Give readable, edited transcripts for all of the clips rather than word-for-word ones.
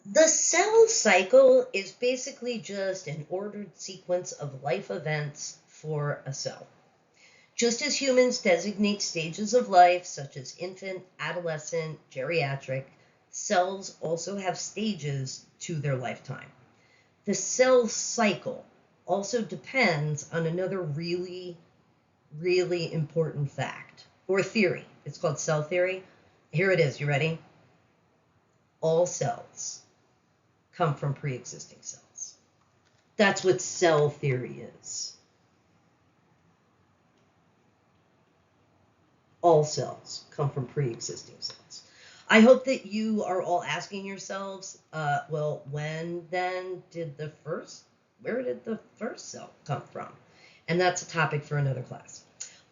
The cell cycle is basically just an ordered sequence of life events for a cell. Just as humans designate stages of life, such as infant, adolescent, geriatric, cells also have stages to their lifetime. The cell cycle also depends on another really, really important fact or theory. It's called cell theory. Here it is. You ready? All cells come from pre existing cells. That's what cell theory is. All cells come from pre existing cells. I hope that you are all asking yourselves, well, where did the first cell come from? And that's a topic for another class.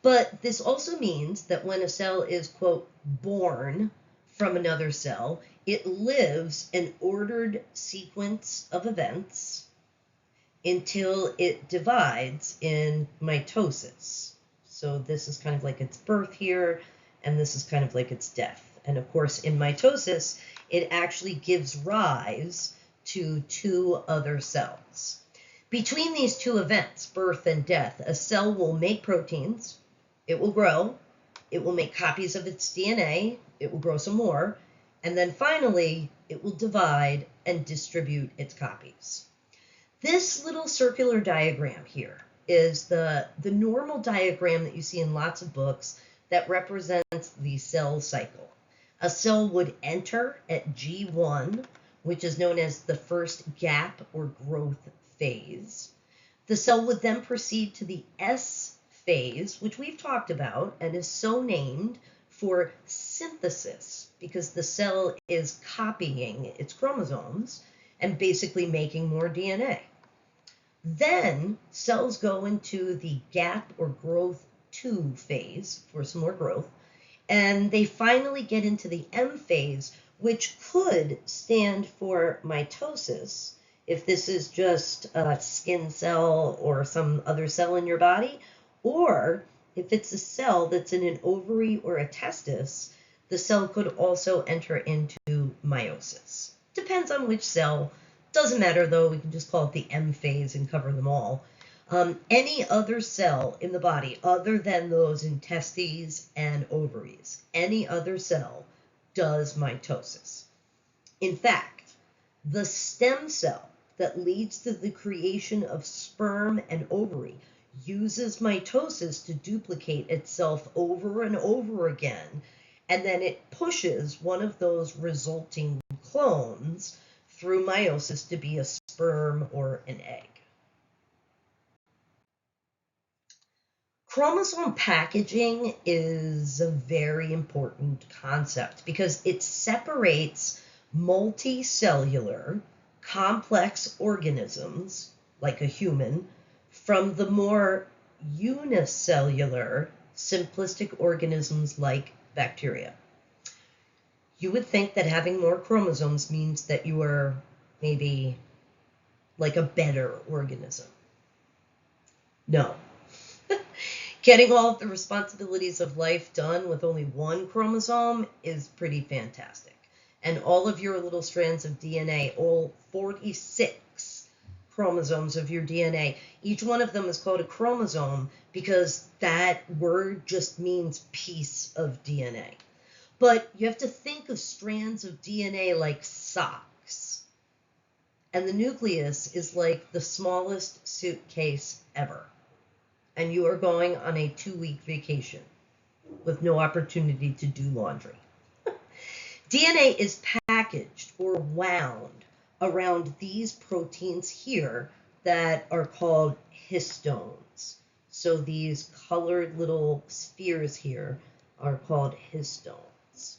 But this also means that when a cell is, quote, born from another cell, it lives an ordered sequence of events until it divides in mitosis. So this is kind of like its birth here, and this is kind of like its death. And of course, in mitosis, it actually gives rise to two other cells. Between these two events, birth and death, a cell will make proteins, it will grow, it will make copies of its DNA, it will grow some more, and then finally, it will divide and distribute its copies. This little circular diagram here is the normal diagram that you see in lots of books that represents the cell cycle. A cell would enter at G1, which is known as the first gap or growth phase. The cell would then proceed to the S phase, which we've talked about and is so named for synthesis because the cell is copying its chromosomes and basically making more DNA. Then cells go into the gap or growth 2 phase for some more growth, and they finally get into the M phase, which could stand for mitosis if this is just a skin cell or some other cell in your body, or if it's a cell that's in an ovary or a testis, the cell could also enter into meiosis. Depends on which cell. Doesn't matter though, we can just call it the M phase and cover them all. Any other cell in the body other than those in testes and ovaries, any other cell does mitosis. In fact, the stem cell that leads to the creation of sperm and ovary uses mitosis to duplicate itself over and over again, and then it pushes one of those resulting clones through meiosis to be a sperm or an egg. Chromosome packaging is a very important concept because it separates multicellular, complex organisms, like a human, from the more unicellular, simplistic organisms like bacteria. You would think that having more chromosomes means that you are maybe like a better organism. No. Getting all of the responsibilities of life done with only one chromosome is pretty fantastic. And all of your little strands of DNA, all 46 chromosomes of your DNA, each one of them is called a chromosome because that word just means piece of DNA. But you have to think of strands of DNA like socks. And the nucleus is like the smallest suitcase ever. And you are going on a 2-week vacation with no opportunity to do laundry. DNA is packaged or wound around these proteins here that are called histones. So these colored little spheres here are called histones.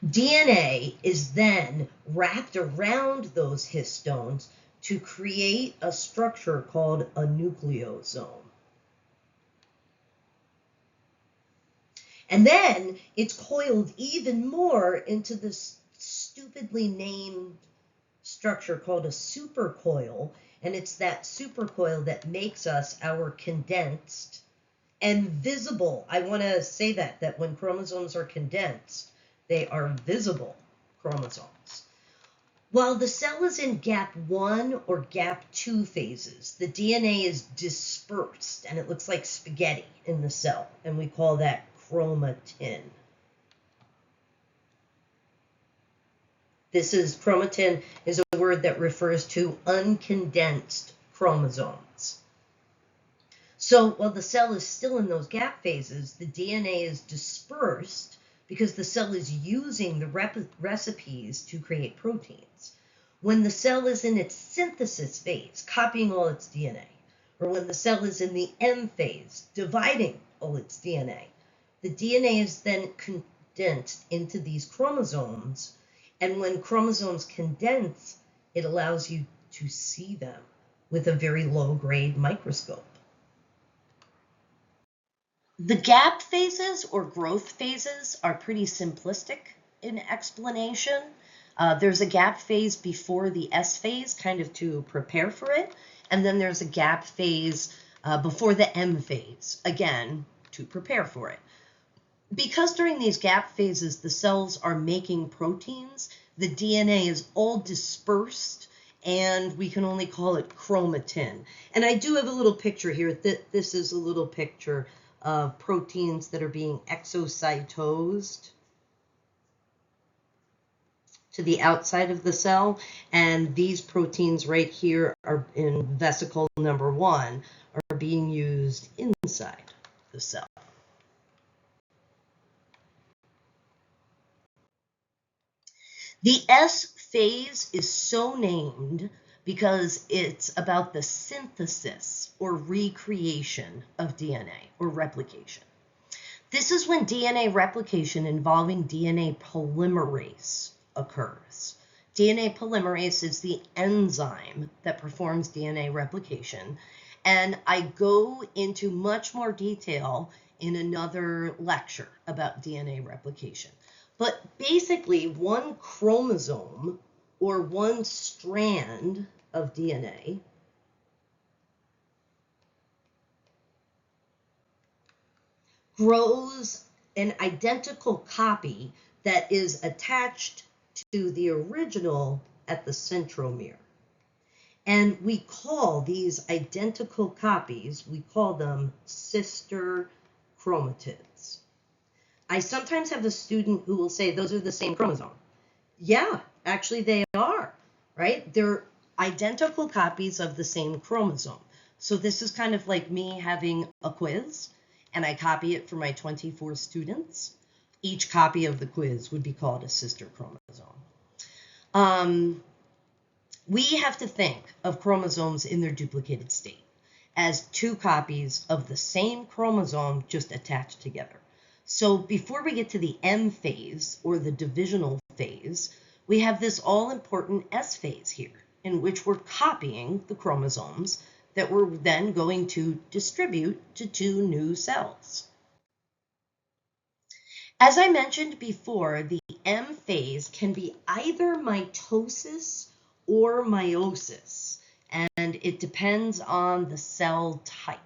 DNA is then wrapped around those histones to create a structure called a nucleosome. And then it's coiled even more into this stupidly named structure called a supercoil. And it's that supercoil that makes us our condensed and visible. I want to say that when chromosomes are condensed, They are visible chromosomes. While the cell is in gap 1 or gap 2 phases, the DNA is dispersed and it looks like spaghetti in the cell, and we call that chromatin. Chromatin is a word that refers to uncondensed chromosomes. So while the cell is still in those gap phases, the DNA is dispersed because the cell is using the recipes to create proteins. When the cell is in its synthesis phase, copying all its DNA, or when the cell is in the M phase, dividing all its DNA, the DNA is then condensed into these chromosomes, and when chromosomes condense, it allows you to see them with a very low-grade microscope. The gap phases or growth phases are pretty simplistic in explanation. There's a gap phase before the S phase, kind of to prepare for it, and then there's a gap phase before the M phase, again, to prepare for it. Because during these gap phases, the cells are making proteins, the DNA is all dispersed, and we can only call it chromatin. And I do have a little picture here. This is a little picture of proteins that are being exocytosed to the outside of the cell, and these proteins right here are in vesicle number 1 are being used inside the cell. The S phase is so named because it's about the synthesis or recreation of DNA or replication. This is when DNA replication involving DNA polymerase occurs. DNA polymerase is the enzyme that performs DNA replication, and I go into much more detail in another lecture about DNA replication. But basically, one chromosome or one strand of DNA grows an identical copy that is attached to the original at the centromere. And we call these identical copies, we call them sister chromatids. I sometimes have a student who will say those are the same chromosome. Yeah, actually they are, right? They're identical copies of the same chromosome. So this is kind of like me having a quiz, and I copy it for my 24 students. Each copy of the quiz would be called a sister chromosome. We have to think of chromosomes in their duplicated state as 2 copies of the same chromosome just attached together. So before we get to the M phase or the divisional phase, we have this all-important S phase here, in which we're copying the chromosomes that we're then going to distribute to 2 new cells. As I mentioned before, the M phase can be either mitosis or meiosis, and it depends on the cell type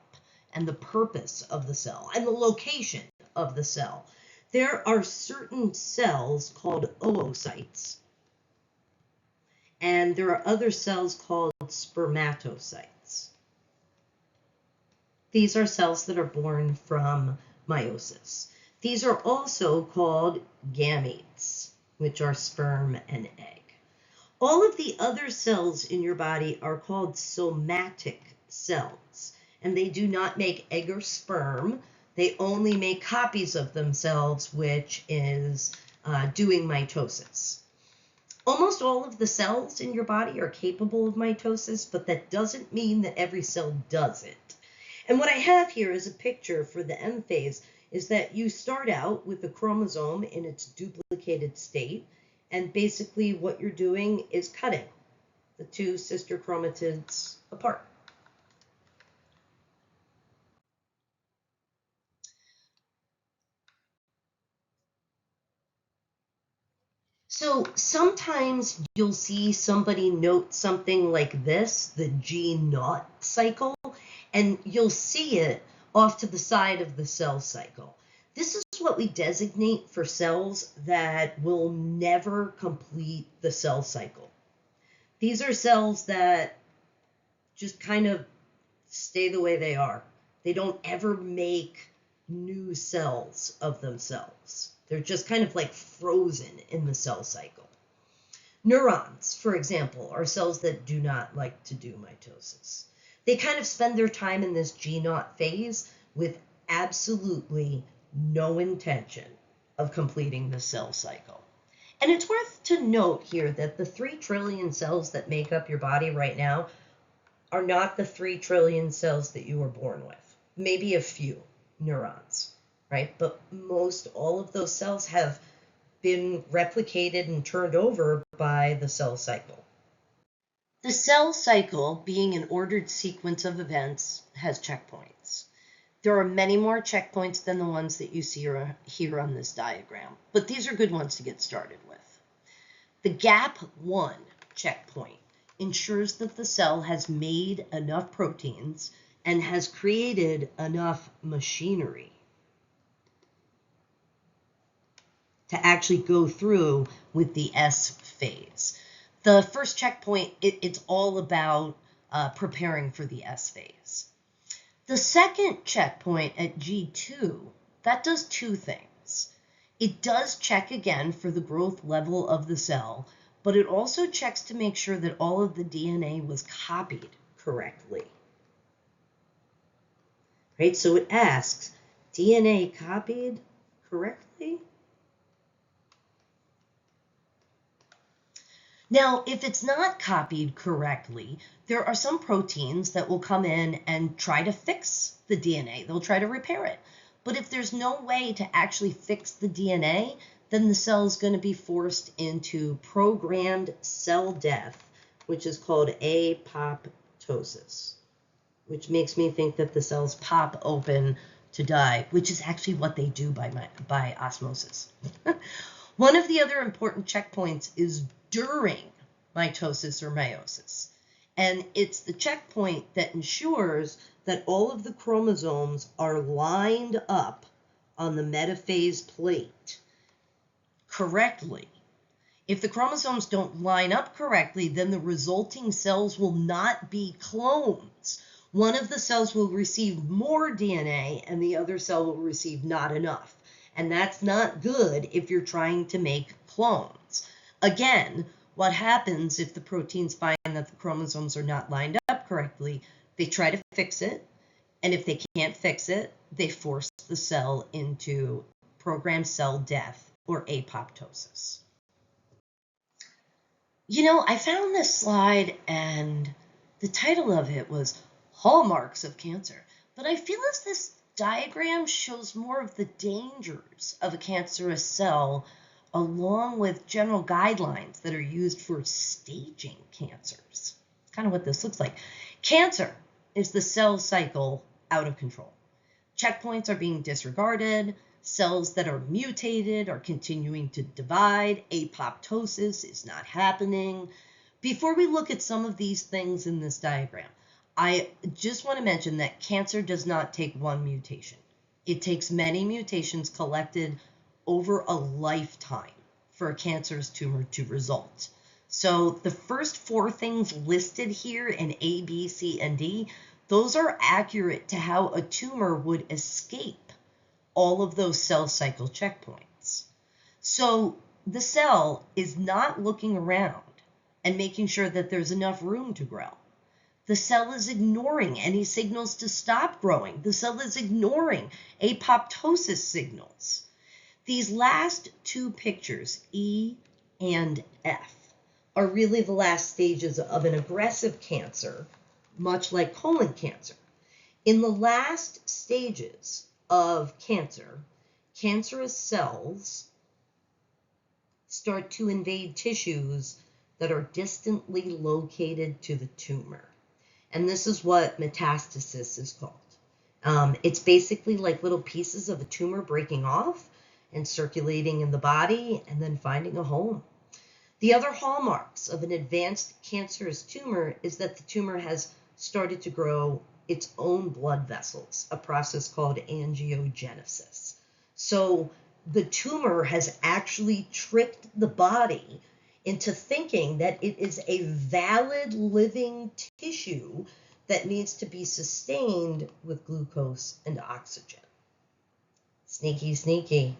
and the purpose of the cell and the location of the cell. There are certain cells called oocytes, and there are other cells called spermatocytes. These are cells that are born from meiosis. These are also called gametes, which are sperm and egg. All of the other cells in your body are called somatic cells, and they do not make egg or sperm. They only make copies of themselves, which is doing mitosis. Almost all of the cells in your body are capable of mitosis, but that doesn't mean that every cell does it. And what I have here is a picture for the M phase, is that you start out with the chromosome in its duplicated state, and basically what you're doing is cutting the 2 sister chromatids apart. So sometimes you'll see somebody note something like this, the G0 cycle, and you'll see it off to the side of the cell cycle. This is what we designate for cells that will never complete the cell cycle. These are cells that just kind of stay the way they are. They don't ever make new cells of themselves. They're just kind of like frozen in the cell cycle. Neurons, for example, are cells that do not like to do mitosis. They kind of spend their time in this G0 phase with absolutely no intention of completing the cell cycle. And it's worth to note here that the 3 trillion cells that make up your body right now are not the 3 trillion cells that you were born with. Maybe a few neurons, right? But most all of those cells have been replicated and turned over by the cell cycle. The cell cycle, being an ordered sequence of events, has checkpoints. There are many more checkpoints than the ones that you see here on this diagram, but these are good ones to get started with. The gap 1 checkpoint ensures that the cell has made enough proteins and has created enough machinery to actually go through with the S phase. The first checkpoint, it's all about preparing for the S phase. The second checkpoint at G2, that does 2 things. It does check again for the growth level of the cell, but it also checks to make sure that all of the DNA was copied correctly. Right, so it asks, DNA copied correctly? Now, if it's not copied correctly, there are some proteins that will come in and try to fix the DNA. They'll try to repair it. But if there's no way to actually fix the DNA, then the cell is going to be forced into programmed cell death, which is called apoptosis, which makes me think that the cells pop open to die, which is actually what they do by osmosis. One of the other important checkpoints is during mitosis or meiosis. And it's the checkpoint that ensures that all of the chromosomes are lined up on the metaphase plate correctly. If the chromosomes don't line up correctly, then the resulting cells will not be clones. One of the cells will receive more DNA and the other cell will receive not enough. And that's not good if you're trying to make clones. Again, what happens if the proteins find that the chromosomes are not lined up correctly? They try to fix it, and if they can't fix it, they force the cell into programmed cell death or apoptosis. You know, I found this slide and the title of it was Hallmarks of Cancer, but I feel as this diagram shows more of the dangers of a cancerous cell along with general guidelines that are used for staging cancers. It's kind of what this looks like. Cancer is the cell cycle out of control. Checkpoints are being disregarded. Cells that are mutated are continuing to divide. Apoptosis is not happening. Before we look at some of these things in this diagram, I just want to mention that cancer does not take one mutation. It takes many mutations collected over a lifetime for a cancerous tumor to result. So the first 4 things listed here in A, B, C, and D, those are accurate to how a tumor would escape all of those cell cycle checkpoints. So the cell is not looking around and making sure that there's enough room to grow. The cell is ignoring any signals to stop growing. The cell is ignoring apoptosis signals. These last 2 pictures, E and F, are really the last stages of an aggressive cancer, much like colon cancer. In the last stages of cancer, cancerous cells start to invade tissues that are distantly located to the tumor. And this is what metastasis is called. It's basically like little pieces of a tumor breaking off and circulating in the body and then finding a home. The other hallmarks of an advanced cancerous tumor is that the tumor has started to grow its own blood vessels, a process called angiogenesis. So the tumor has actually tricked the body into thinking that it is a valid living tissue that needs to be sustained with glucose and oxygen. Sneaky, sneaky.